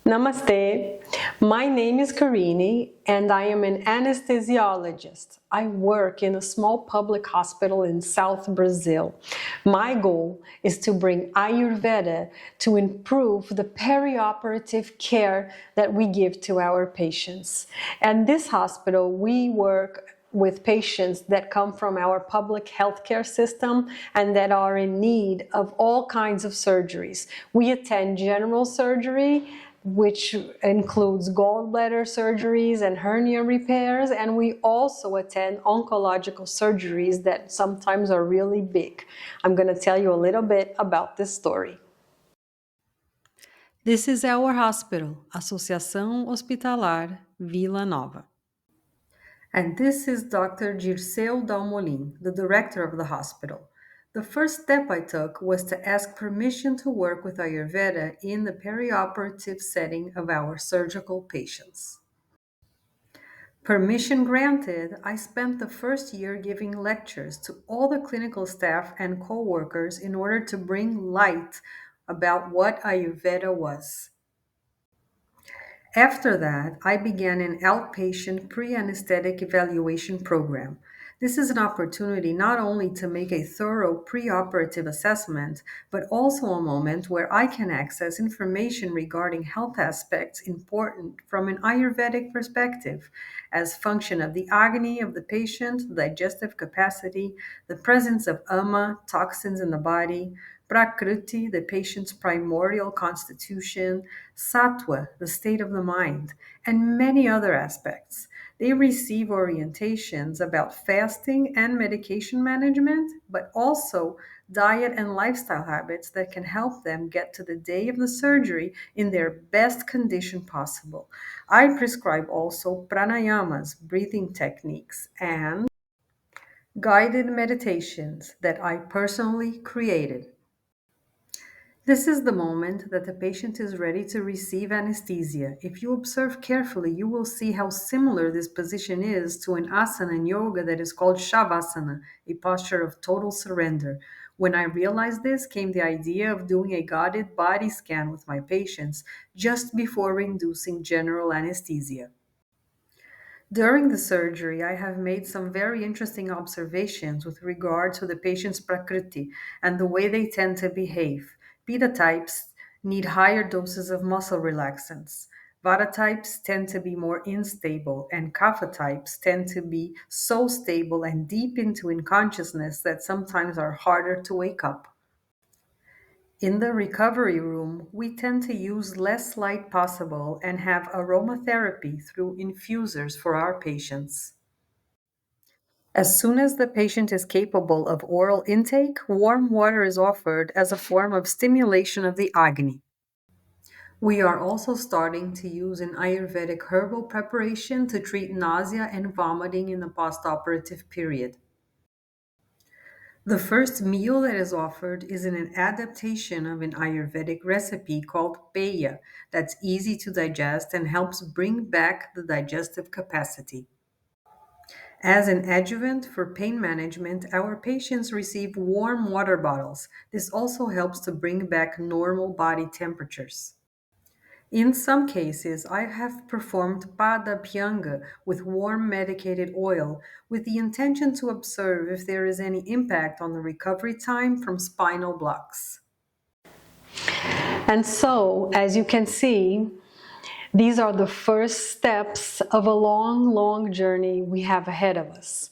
Namaste. My name is Karine and I am an anesthesiologist. I work in a small public hospital in South Brazil. My goal is to bring Ayurveda to improve the perioperative care that we give to our patients. At this hospital, we work with patients that come from our public healthcare system and that are in need of all kinds of surgeries. We attend general surgery, which includes gallbladder surgeries and hernia repairs, and we also attend oncological surgeries that sometimes are really big. I'm going to tell you a little bit about this story. This is our hospital, Associação Hospitalar Vila Nova. And this is Dr. Dirceu Dalmolin, the director of the hospital. The first step I took was to ask permission to work with Ayurveda in the perioperative setting of our surgical patients. Permission granted, I spent the first year giving lectures to all the clinical staff and co-workers in order to bring light about what Ayurveda was. After that, I began an outpatient pre-anesthetic evaluation program. This is an opportunity not only to make a thorough preoperative assessment, but also a moment where I can access information regarding health aspects important from an Ayurvedic perspective, as function of the agni of the patient, digestive capacity, the presence of ama, toxins in the body, Prakriti, the patient's primordial constitution, Sattva, the state of the mind, and many other aspects. They receive orientations about fasting and medication management, but also diet and lifestyle habits that can help them get to the day of the surgery in their best condition possible. I prescribe also pranayamas, breathing techniques, and guided meditations that I personally created. This is the moment that the patient is ready to receive anesthesia. If you observe carefully, you will see how similar this position is to an asana in yoga that is called Shavasana, a posture of total surrender. When I realized this, came the idea of doing a guided body scan with my patients just before inducing general anesthesia. During the surgery, I have made some very interesting observations with regard to the patient's prakriti and the way they tend to behave. Pitta types need higher doses of muscle relaxants. Vata types tend to be more unstable, and Kapha types tend to be so stable and deep into unconsciousness that sometimes are harder to wake up. In the recovery room, we tend to use less light possible and have aromatherapy through infusers for our patients. As soon as the patient is capable of oral intake, warm water is offered as a form of stimulation of the agni. We are also starting to use an Ayurvedic herbal preparation to treat nausea and vomiting in the postoperative period. The first meal that is offered is an adaptation of an Ayurvedic recipe called Peya that's easy to digest and helps bring back the digestive capacity. As an adjuvant for pain management, our patients receive warm water bottles. This also helps to bring back normal body temperatures. In some cases, I have performed Pada Pyanga with warm medicated oil with the intention to observe if there is any impact on the recovery time from spinal blocks. And so, as you can see, these are the first steps of a long, long journey we have ahead of us.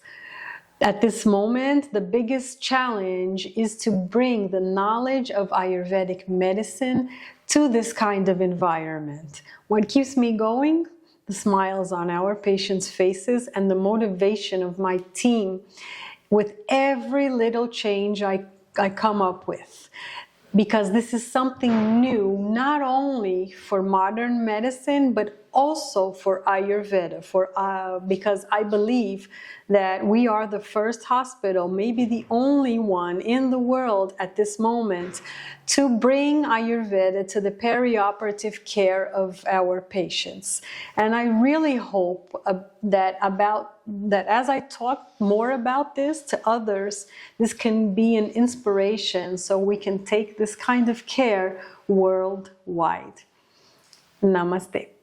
At this moment, the biggest challenge is to bring the knowledge of Ayurvedic medicine to this kind of environment. What keeps me going? The smiles on our patients' faces and the motivation of my team with every little change I come up with. Because this is something new, not only for modern medicine, but also for Ayurveda, because I believe that we are the first hospital, maybe the only one in the world at this moment, to bring Ayurveda to the perioperative care of our patients. And I really hope that as I talk more about this to others, this can be an inspiration so we can take this kind of care worldwide. Namaste.